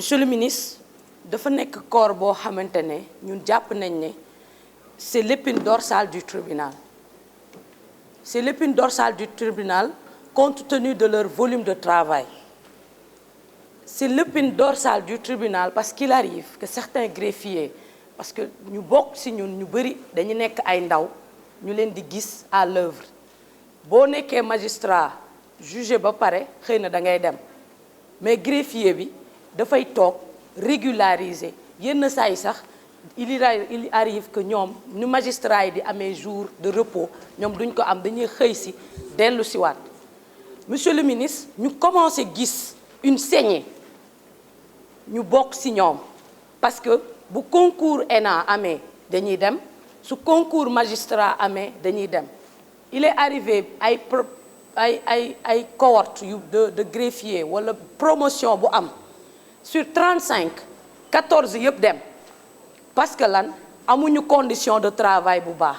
monsieur le ministre dafa nekk corps boo xamante ne ñun jàpp nañ ne c'est l'épine dorsale du tribunal. C'est l'épine dorsale du tribunal compte tenu de leur volume de travail. C'est l'épine dorsale du tribunal parce qu'il arrive que certains greffiers, parce que ñu bokk ci ñun ñu bari dañu nekk ay ndaw ñu leen di gis à l'œuvre boo nekkee magistrat jugé ba pare xëy na da ngay dem mais greffier bi dafay toog régulariser yenn saa yi sax il arrive que ñoom ñu magistrat yi di amee jour de repos ñoom duñ ko am dañuy xëy si dellu si waat monsieur le ministre ñu commencé gis une saignée ñu bokk ci ñoom parce que bu concours ENA amee dañuy dem su concours magistrat amee dañuy dem il est arrivé ay cohorte yu de greffier wala promotion bu am sur 35 14 yëpp dem parce que lan amuñu condition de travail bu baax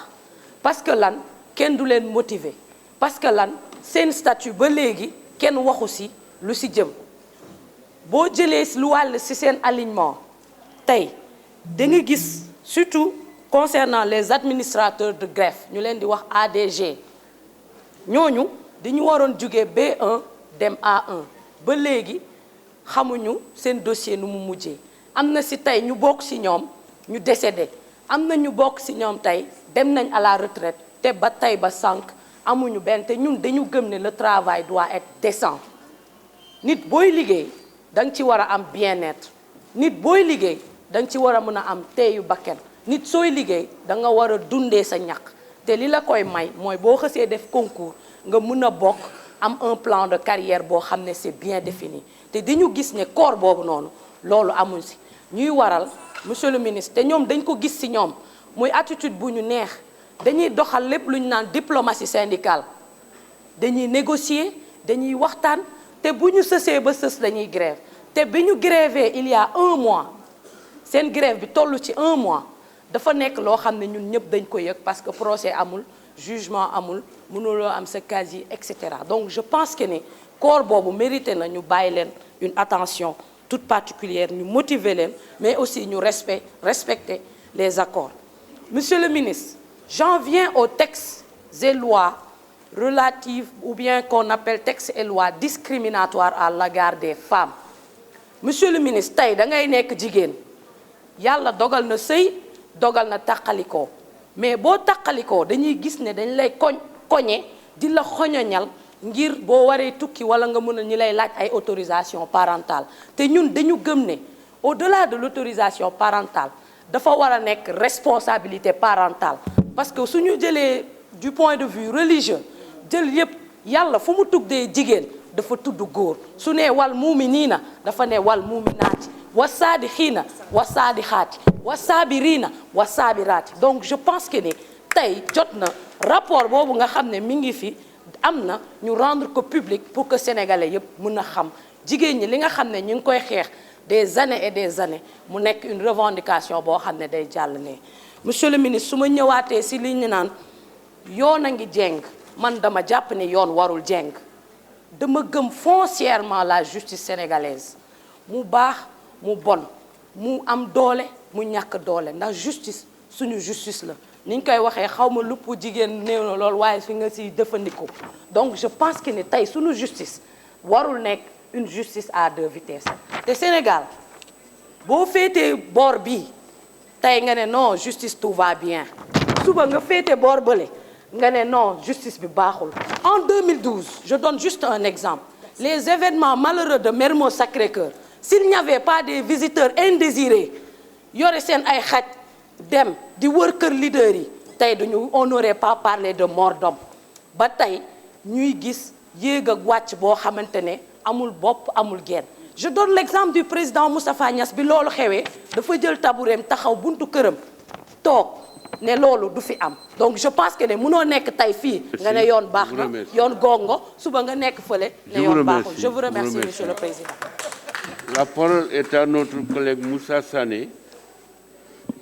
parce que lan kenn du leen motiver parce que lan seen statut ba léegi kenn waxu ci lu ci jëm boo jëlee lu wàll ci seen alignement tey da nga gis surtout concernant les administrateurs de greffe ñu leen di wax ADG ñooñu dañu waroon jóge B1 dem A1 ba léegi xamuñu seen dossier nu mu mujjee am na ci tey ñu bokk ci ñoom ñu décédé am na ñu bokk ci ñoom tey dem nañ à la retraite te ba tey ba sànq amuñu benn te ñun dañu gëm ne le travail doit être décent nit booy liggéey da nga ci war a am bien-être nit booy liggéey da nga ci war a mën a am teeyu bakken nit sooy liggéey da nga war a dundee sa ñaq te li la koy may mooy boo xësee def concours nga mën a bokk am un plan de carrière boo xam ne c'est bien défini te dañu gis ne corps boobu noonu loolu amuñ ci ñuy waral monsieur le ministre te ñoom dañ ko gis ci ñoom muy attitude bu ñu neex dañuy doxal lépp lu ñu naan diplomatie syndicale dañuy négocier dañuy waxtaan te bu ñu sësee ba sës dañuy grève te bi ñu grévé il y a 1 mois seen grève bi toll ci 1 mois dafa nekk loo xam ne ñun ñëpp dañ ko yëg parce que procès amul jugement amul mënuloo am sa casier et cetera donc je pense que ne corps boobu mérité na ñu bàyyi leen une attention toute particulière ñu motiver leen mais aussi ñu respecter les accords. Monsieur le ministre, j'en viens aux textes et lois relatives ou bien qu'on appelle textes et lois discriminatoires à l'égard des femmes. Monsieur le ministre tey da ngay nekk jigéen yàlla dogal na sëy dogal na tàqalikoo mais boo tàqalikoo dañuy gis ne dañ lay koñe di la xoñoñal ngir boo waree tukki wala nga mën a ñi lay laaj ay autorisation parentale te ñun dañu gëm ne au-delà de l'autorisation parentale dafa war a nekk responsabilité parentale parce que suñu jëlee du point de vue religieux jël yépp yàlla fu mu tuddee jigéen dafa tudd góor su ne wal muuminiina dafa ne wal muuminaati wa saadixiina wa saadixaati wa saabiriina wa saabiraati donc je pense que ni tey jot na rapport boobu nga xam ne mi ngi fi am na ñu rendre ko public pour que sénégalais yëpp mën a xam jigéen ñi li nga xam ne ñu ngi koy xeex des années et des années mu nekk une revendication boo xam ne day jàll ne monsieur le ministre su ma ñëwaatee si li ñu naan yoon a ngi jeng man dama jàpp ne yoon warul jeng dama gëm foncièrement la justice sénégalaise mu baax mu bon mu am doole mu ñàkk doole ndax justice suñu justice la ni ñu koy waxee xaw ma lupp jigéen néew na lool waaye fi nga siy jëfandikoo donc je pense que ni tey suñu justice warul nekk une justice à 2 vitesses te Sénégal boo féetee boor bii tey nga ne non justice tout va bien suba nga féete boor bële nga ne non justice bi baaxul. En 2012 je donne juste un exemple les événements malheureux de Mermoz Sacré-Cœur s'il n'y avait pas des visiteurs indésirés yore seen ay xaj dem di wër kër leader yi tey duñu on n'aurait pas parlé de mort d'homme ba tey ñuy gis yéeg ak wàcc boo xamante ne amul bopp amul genn je donne l'exemple du président Moustapha Niass bi loolu xewee dafa jël taboureem taxaw buntu këram toog ne loolu du fi am donc je pense que ne mënoo nekk tey fii nga ne yoon baax na yoon gongo suba nga nekk fële ne yoon baaxul je vous remercie monsieur le président. La parole est à notre collègue Moussa Sané.